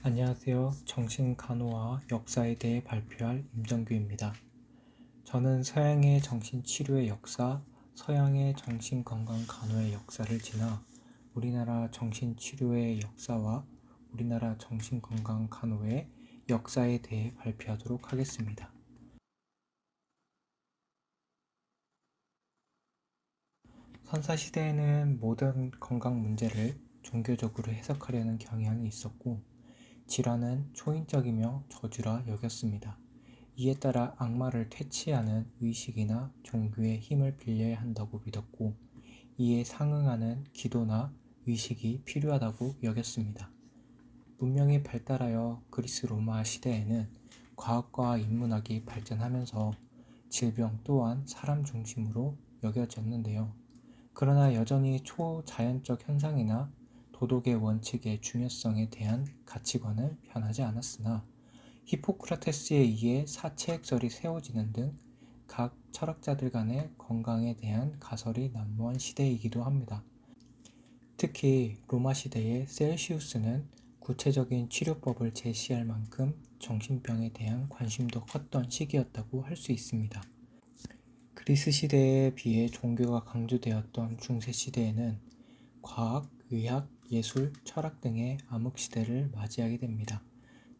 안녕하세요. 정신간호와 역사에 대해 발표할 임정규입니다. 저는 서양의 정신치료의 역사, 서양의 정신건강간호의 역사를 지나 우리나라 정신치료의 역사와 우리나라 정신건강간호의 역사에 대해 발표하도록 하겠습니다. 선사시대에는 모든 건강 문제를 종교적으로 해석하려는 경향이 있었고, 질환은 초인적이며 저주라 여겼습니다. 이에 따라 악마를 퇴치하는 의식이나 종교의 힘을 빌려야 한다고 믿었고, 이에 상응하는 기도나 의식이 필요하다고 여겼습니다. 문명이 발달하여 그리스 로마 시대에는 과학과 인문학이 발전하면서 질병 또한 사람 중심으로 여겨졌는데요. 그러나 여전히 초자연적 현상이나 도덕의 원칙의 중요성에 대한 가치관은 변하지 않았으나 히포크라테스에 의해 사채액설이 세워지는 등 각 철학자들 간의 건강에 대한 가설이 난무한 시대이기도 합니다. 특히 로마 시대의 셀시우스는 구체적인 치료법을 제시할 만큼 정신병에 대한 관심도 컸던 시기였다고 할 수 있습니다. 그리스 시대에 비해 종교가 강조되었던 중세 시대에는 과학, 의학, 예술, 철학 등의 암흑시대를 맞이하게 됩니다.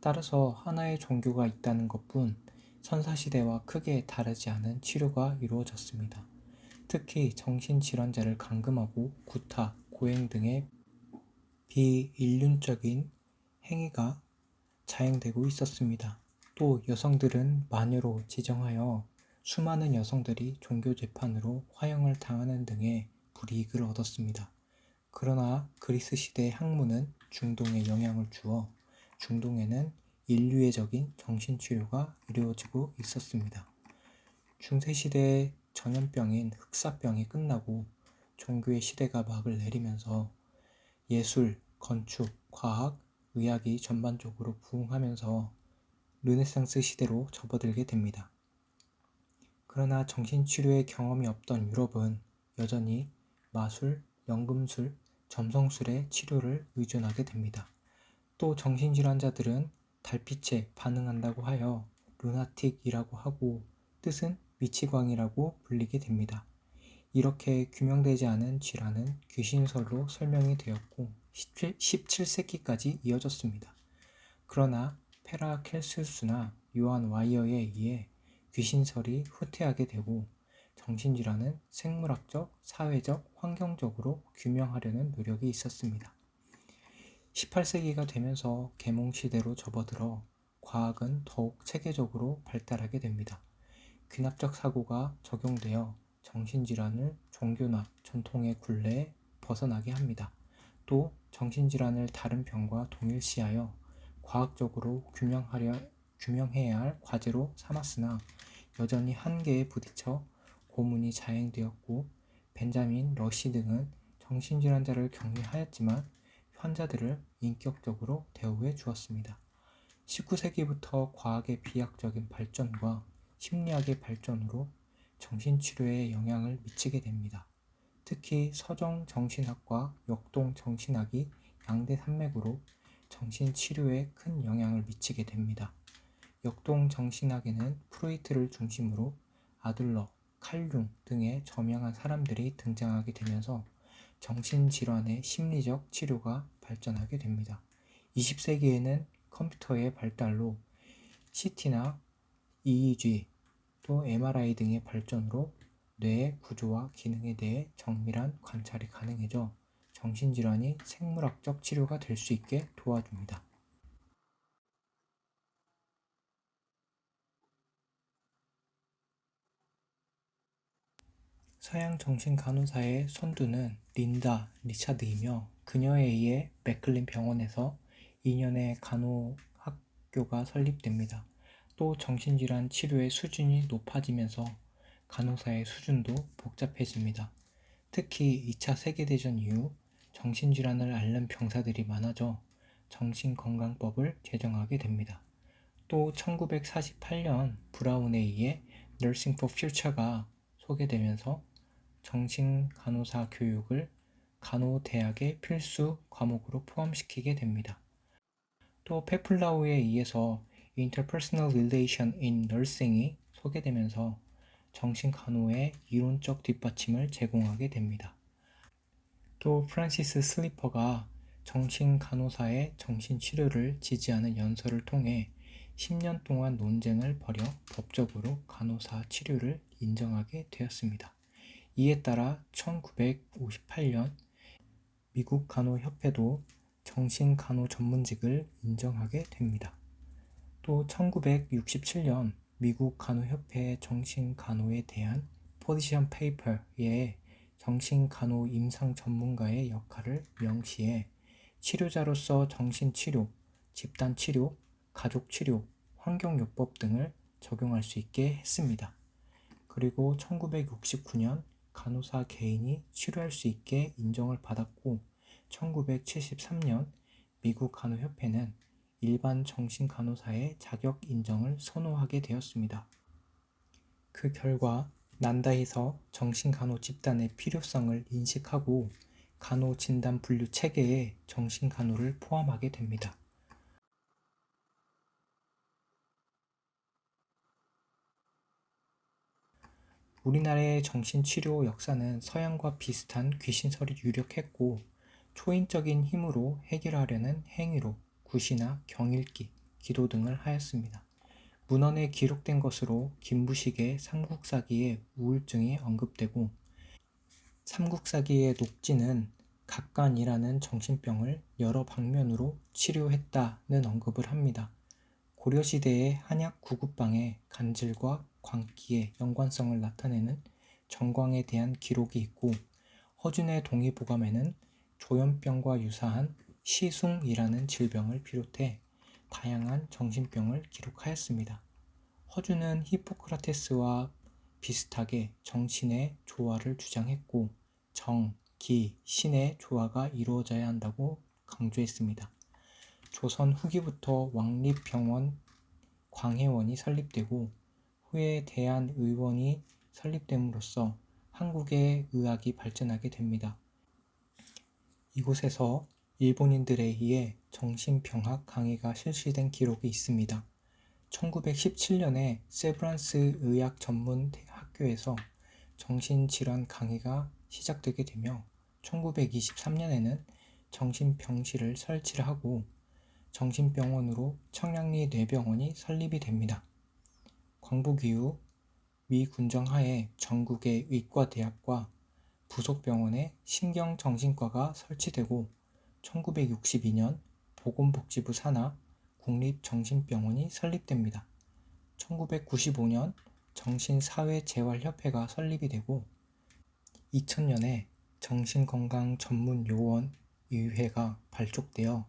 따라서 하나의 종교가 있다는 것뿐 선사시대와 크게 다르지 않은 치료가 이루어졌습니다. 특히 정신질환자를 감금하고 구타, 고행 등의 비인륜적인 행위가 자행되고 있었습니다. 또 여성들은 마녀로 지정하여 수많은 여성들이 종교 재판으로 화형을 당하는 등의 불이익을 얻었습니다. 그러나 그리스 시대의 학문은 중동에 영향을 주어 중동에는 인류애적인 정신치료가 이루어지고 있었습니다. 중세시대의 전염병인 흑사병이 끝나고 종교의 시대가 막을 내리면서 예술, 건축, 과학, 의학이 전반적으로 부흥하면서 르네상스 시대로 접어들게 됩니다. 그러나 정신치료의 경험이 없던 유럽은 여전히 마술, 연금술, 점성술의 치료를 의존하게 됩니다. 또 정신질환자들은 달빛에 반응한다고 하여 루나틱이라고 하고 뜻은 미치광이라고 불리게 됩니다. 이렇게 규명되지 않은 질환은 귀신설로 설명이 되었고 17세기까지 이어졌습니다. 그러나 페라켈수스나 요한 와이어에 의해 귀신설이 후퇴하게 되고 정신질환은 생물학적, 사회적, 환경적으로 규명하려는 노력이 있었습니다. 18세기가 되면서 계몽시대로 접어들어 과학은 더욱 체계적으로 발달하게 됩니다. 귀납적 사고가 적용되어 정신질환을 종교나 전통의 굴레에 벗어나게 합니다. 또 정신질환을 다른 병과 동일시하여 과학적으로 규명해야 할 과제로 삼았으나 여전히 한계에 부딪혀 고문이 자행되었고 벤자민 러시 등은 정신질환자를 격리하였지만 환자들을 인격적으로 대우해 주었습니다. 19세기부터 과학의 비약적인 발전과 심리학의 발전으로 정신치료에 영향을 미치게 됩니다. 특히 서정정신학과 역동정신학이 양대 산맥으로 정신치료에 큰 영향을 미치게 됩니다. 역동정신학에는 프로이트를 중심으로 아들러, 칼융 등의 저명한 사람들이 등장하게 되면서 정신질환의 심리적 치료가 발전하게 됩니다. 20세기에는 컴퓨터의 발달로 CT나 EEG, 또 MRI 등의 발전으로 뇌의 구조와 기능에 대해 정밀한 관찰이 가능해져 정신질환이 생물학적 치료가 될 수 있게 도와줍니다. 서양 정신간호사의 선두는 린다 리차드이며 그녀에 의해 맥클린 병원에서 2년의 간호학교가 설립됩니다. 또 정신질환 치료의 수준이 높아지면서 간호사의 수준도 복잡해집니다. 특히 2차 세계대전 이후 정신질환을 앓는 병사들이 많아져 정신건강법을 제정하게 됩니다. 또 1948년 브라운에 의해 Nursing for Future가 소개되면서 정신간호사 교육을 간호대학의 필수 과목으로 포함시키게 됩니다. 또 페플라우에 의해서 Interpersonal Relation in Nursing이 소개되면서 정신간호의 이론적 뒷받침을 제공하게 됩니다. 또 프란시스 슬리퍼가 정신간호사의 정신치료를 지지하는 연설을 통해 10년 동안 논쟁을 벌여 법적으로 간호사 치료를 인정하게 되었습니다. 이에 따라 1958년 미국 간호협회도 정신간호 전문직을 인정하게 됩니다. 또 1967년 미국 간호협회 정신간호에 대한 포지션 페이퍼에 정신간호 임상 전문가의 역할을 명시해 치료자로서 정신치료, 집단치료, 가족치료, 환경요법 등을 적용할 수 있게 했습니다. 그리고 1969년 간호사 개인이 치료할 수 있게 인정을 받았고 1973년 미국 간호협회는 일반 정신간호사의 자격 인정을 선호하게 되었습니다. 그 결과 난다에서 정신간호 집단의 필요성을 인식하고 간호진단분류 체계에 정신간호를 포함하게 됩니다. 우리나라의 정신치료 역사는 서양과 비슷한 귀신설이 유력했고 초인적인 힘으로 해결하려는 행위로 굿이나 경읽기, 기도 등을 하였습니다. 문헌에 기록된 것으로 김부식의 삼국사기에 우울증이 언급되고 삼국사기의 녹지는 각간이라는 정신병을 여러 방면으로 치료했다는 언급을 합니다. 고려시대의 한약 구급방에 간질과 광기의 연관성을 나타내는 정광에 대한 기록이 있고 허준의 동의보감에는 조현병과 유사한 시숭이라는 질병을 비롯해 다양한 정신병을 기록하였습니다. 허준은 히포크라테스와 비슷하게 정신의 조화를 주장했고 정, 기, 신의 조화가 이루어져야 한다고 강조했습니다. 조선 후기부터 왕립병원 광해원이 설립되고 후에 대한의원이 설립됨으로써 한국의 의학이 발전하게 됩니다. 이곳에서 일본인들에 의해 정신병학 강의가 실시된 기록이 있습니다. 1917년에 세브란스 의학 전문 학교에서 정신질환 강의가 시작되게 되며 1923년에는 정신병실을 설치를 하고 정신병원으로 청량리 뇌병원이 설립이 됩니다. 광복 이후 미 군정하에 전국의 의과대학과 부속병원에 신경정신과가 설치되고 1962년 보건복지부 산하 국립정신병원이 설립됩니다. 1995년 정신사회재활협회가 설립이 되고 2000년에 정신건강전문요원의회가 발족되어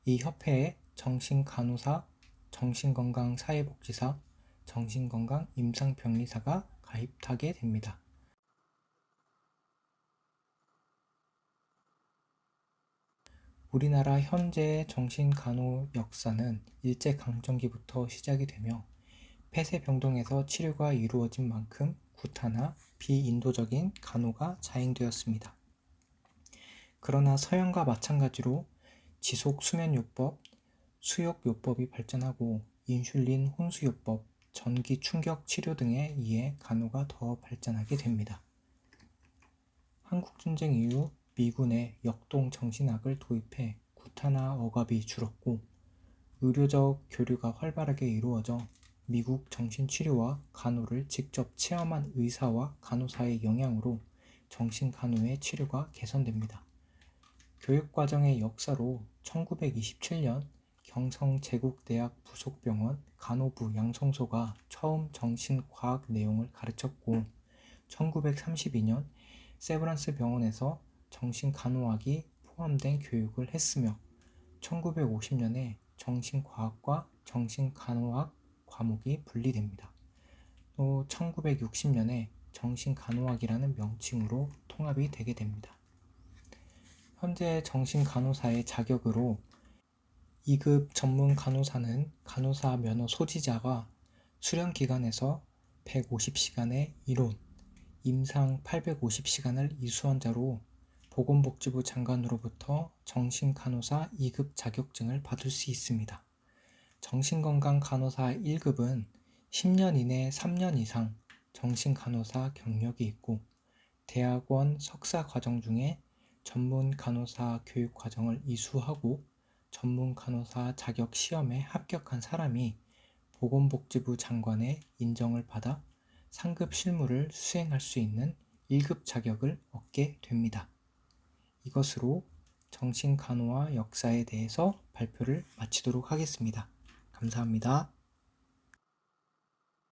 이 협회에 정신간호사, 정신건강사회복지사, 정신건강임상병리사가 가입하게 됩니다. 우리나라 현재의 정신간호 역사는 일제강점기부터 시작이 되며 폐쇄병동에서 치료가 이루어진 만큼 구타나 비인도적인 간호가 자행되었습니다. 그러나 서양과 마찬가지로 지속수면요법, 수욕요법이 발전하고 인슐린 혼수요법, 전기충격치료 등에 의해 간호가 더 발전하게 됩니다. 한국전쟁 이후 미군의 역동정신학을 도입해 구타나 억압이 줄었고 의료적 교류가 활발하게 이루어져 미국 정신치료와 간호를 직접 체험한 의사와 간호사의 영향으로 정신간호의 치료가 개선됩니다. 교육과정의 역사로 1927년 경성제국대학 부속병원 간호부 양성소가 처음 정신과학 내용을 가르쳤고 1932년 세브란스 병원에서 정신간호학이 포함된 교육을 했으며 1950년에 정신과학과 정신간호학 과목이 분리됩니다. 또 1960년에 정신간호학이라는 명칭으로 통합이 되게 됩니다. 현재 정신간호사의 자격으로 2급 전문 간호사는 간호사 면허 소지자가 수련기간에서 150시간의 이론, 임상 850시간을 이수한 자로 보건복지부 장관으로부터 정신간호사 2급 자격증을 받을 수 있습니다. 정신건강간호사 1급은 10년 이내 3년 이상 정신간호사 경력이 있고 대학원 석사 과정 중에 전문간호사 교육과정을 이수하고 전문간호사 자격 시험에 합격한 사람이 보건복지부 장관의 인정을 받아 상급 실무를 수행할 수 있는 1급 자격을 얻게 됩니다. 이것으로 정신간호와 역사에 대해서 발표를 마치도록 하겠습니다. 감사합니다.